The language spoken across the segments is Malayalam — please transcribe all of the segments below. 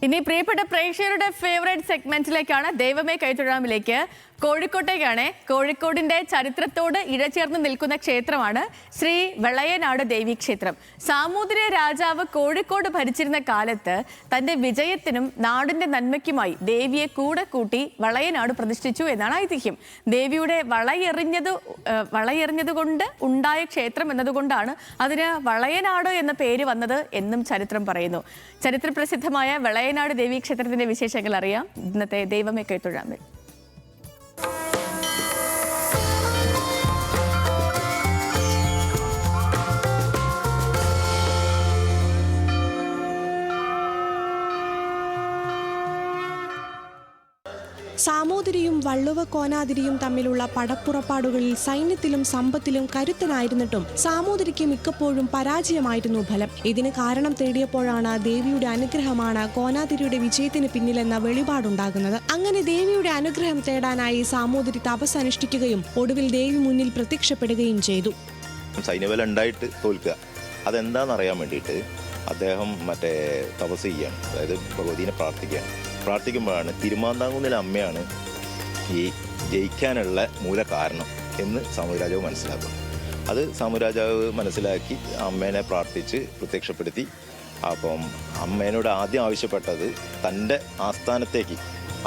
ഇനി പ്രിയപ്പെട്ട പ്രേക്ഷകരുടെ ഫേവറേറ്റ് സെഗ്മെന്റിലേക്കാണ് ദൈവമേ കൈത്തൊഴാമിലേക്ക്. കോഴിക്കോട്ടേക്കാണ്. കോഴിക്കോടിന്റെ ചരിത്രത്തോട് ഇഴചേർന്ന് നിൽക്കുന്ന ക്ഷേത്രമാണ് ശ്രീ വെളയനാട് ദേവി ക്ഷേത്രം. സാമൂതിരി രാജാവ് കോഴിക്കോട് ഭരിച്ചിരുന്ന കാലത്ത് തന്റെ വിജയത്തിനും നാടിന്റെ നന്മയ്ക്കുമായി ദേവിയെ കൂടെ കൂട്ടി വളയനാട് പ്രതിഷ്ഠിച്ചു എന്നാണ് ഐതിഹ്യം. ദേവിയുടെ വളയെറിഞ്ഞതുകൊണ്ട് ഉണ്ടായ ക്ഷേത്രം എന്നതുകൊണ്ടാണ് അതിന് വളയനാട് എന്ന പേര് വന്നത് എന്നും ചരിത്രം പറയുന്നു. ചരിത്രപ്രസിദ്ധമായ വെളയനാട് ദേവി ക്ഷേത്രത്തിന്റെ വിശേഷങ്ങൾ അറിയാം ഇന്നത്തെ ദൈവമേ കൈത്തൊഴാമിൽ. സാമൂതിരിയും വള്ളുവ കോനാതിരിയും തമ്മിലുള്ള പടപ്പുറപ്പാടുകളിൽ സൈന്യത്തിലും സമ്പത്തിലും കരുത്തനായിരുന്നിട്ടും സാമൂതിരിക്ക് മിക്കപ്പോഴും പരാജയമായിരുന്നു ഫലം. ഇതിന് കാരണം തേടിയപ്പോഴാണ് ദേവിയുടെ അനുഗ്രഹമാണ് കോനാതിരിയുടെ വിജയത്തിന് പിന്നിലെന്ന വെളിപാടുണ്ടാകുന്നത്. അങ്ങനെ ദേവിയുടെ അനുഗ്രഹം തേടാനായി സാമൂതിരി തപസ് അനുഷ്ഠിക്കുകയും ഒടുവിൽ ദേവി മുന്നിൽ പ്രത്യക്ഷപ്പെടുകയും ചെയ്തു. സൈന്യബലം ഉണ്ടായിട്ട് തോൽക്കുക അതെന്താണെന്നറിയാൻ വേണ്ടിയിട്ട് അദ്ദേഹം തപസ് ചെയ്യാണ്, അതായത് ഭഗവതീനെ പ്രാർത്ഥിക്കുമ്പോഴാണ് തിരുമാന്താംകുന്നിലെ അമ്മയാണ് ഈ ജയിക്കാനുള്ള മൂല കാരണം എന്ന് സാമൂതിരാജാവ് മനസ്സിലാക്കും. അത് സാമൂതിരാജാവ് മനസ്സിലാക്കി അമ്മേനെ പ്രാർത്ഥിച്ച് പ്രത്യക്ഷപ്പെടുത്തി. അപ്പം അമ്മേനോട് ആദ്യം ആവശ്യപ്പെട്ടത് തൻ്റെ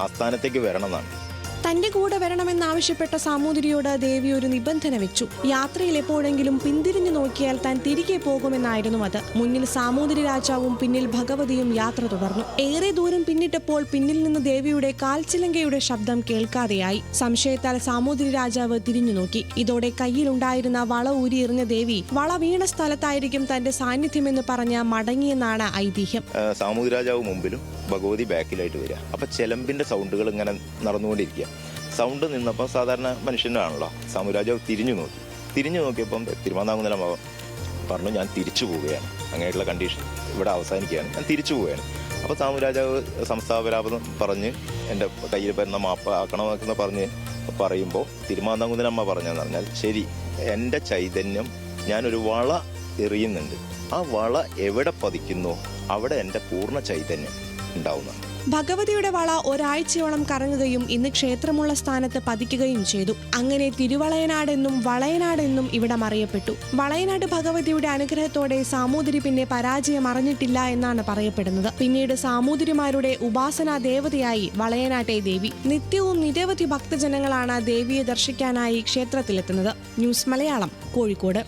ആസ്ഥാനത്തേക്ക് വരണം എന്നാണ്. തന്റെ കൂടെ വരണമെന്നാവശ്യപ്പെട്ട സാമൂതിരിയോട് ദേവി ഒരു നിബന്ധന വെച്ചു. യാത്രയിൽ എപ്പോഴെങ്കിലും പിന്തിരിഞ്ഞു നോക്കിയാൽ താൻ തിരികെ പോകുമെന്നായിരുന്നു അത്. മുന്നിൽ സാമൂതിരി രാജാവും പിന്നിൽ ഭഗവതിയും യാത്ര തുടർന്നു. ഏറെ ദൂരം പിന്നിട്ടപ്പോൾ പിന്നിൽ നിന്ന് ദേവിയുടെ കാൽച്ചിലങ്കയുടെ ശബ്ദം കേൾക്കാതെയായി. സംശയത്താൽ സാമൂതിരി രാജാവ് തിരിഞ്ഞു നോക്കി. ഇതോടെ കയ്യിലുണ്ടായിരുന്ന വള ഊരിയെറിഞ്ഞ ദേവി വള വീണ സ്ഥലത്തായിരിക്കും തന്റെ സാന്നിധ്യമെന്ന് പറഞ്ഞ് മടങ്ങിയെന്നാണ് ഐതിഹ്യം. സാമൂതിരി രാജാവ് മുമ്പിലും ഭഗവതി ബാക്കിലായിട്ട് വരിക. അപ്പൊ ചെലമ്പിന്റെ സൗണ്ടുകൾ ഇങ്ങനെ നടന്നുകൊണ്ടിരിക്കുക. സൗണ്ട് നിന്നപ്പോൾ സാധാരണ മനുഷ്യനാണല്ലോ. സാമൂതിരാജാവ് തിരിഞ്ഞു നോക്കിയപ്പം തിരുമാന്താംകുന്നിലെ പറഞ്ഞു, ഞാൻ തിരിച്ചു പോവുകയാണ്, അങ്ങനെയുള്ള കണ്ടീഷൻ ഇവിടെ അവസാനിക്കുകയാണ്, ഞാൻ തിരിച്ചു പോവുകയാണ്. അപ്പോൾ സാമൂതിരാജാവ് സംസ്ഥാപരാപദം പറഞ്ഞ് എൻ്റെ കയ്യിൽ വരുന്ന മാപ്പ് ആക്കണമെന്ന് പറയുമ്പോൾ തിരുമാന്താംകുന്നിലെ അമ്മ പറഞ്ഞതെന്ന് പറഞ്ഞാൽ, ശരി, എൻ്റെ ചൈതന്യം ഞാനൊരു വള എറിയുന്നുണ്ട്, ആ വള എവിടെ പതിക്കുന്നോ അവിടെ എൻ്റെ പൂർണ്ണ ചൈതന്യം ഉണ്ടാവുന്നതാണ്. ഭഗവതിയുടെ വള ഒരാഴ്ചയോളം കറങ്ങുകയും ഇന്ന് ക്ഷേത്രമുള്ള സ്ഥാനത്ത് പതിക്കുകയും ചെയ്തു. അങ്ങനെ തിരുവളയനാടെന്നും വളയനാടെന്നും ഇവിടം അറിയപ്പെട്ടു. വളയനാട് ഭഗവതിയുടെ അനുഗ്രഹത്തോടെ സാമൂതിരി പിന്നെ പരാജയം അറിഞ്ഞിട്ടില്ല എന്നാണ് പറയപ്പെടുന്നത്. പിന്നീട് സാമൂതിരിമാരുടെ ഉപാസനാ ദേവതയായി വളയനാട്ടെ ദേവി. നിത്യവും നിരവധി ഭക്തജനങ്ങളാണ് ദേവിയെ ദർശിക്കാനായി ക്ഷേത്രത്തിലെത്തുന്നത്. ന്യൂസ് മലയാളം, കോഴിക്കോട്.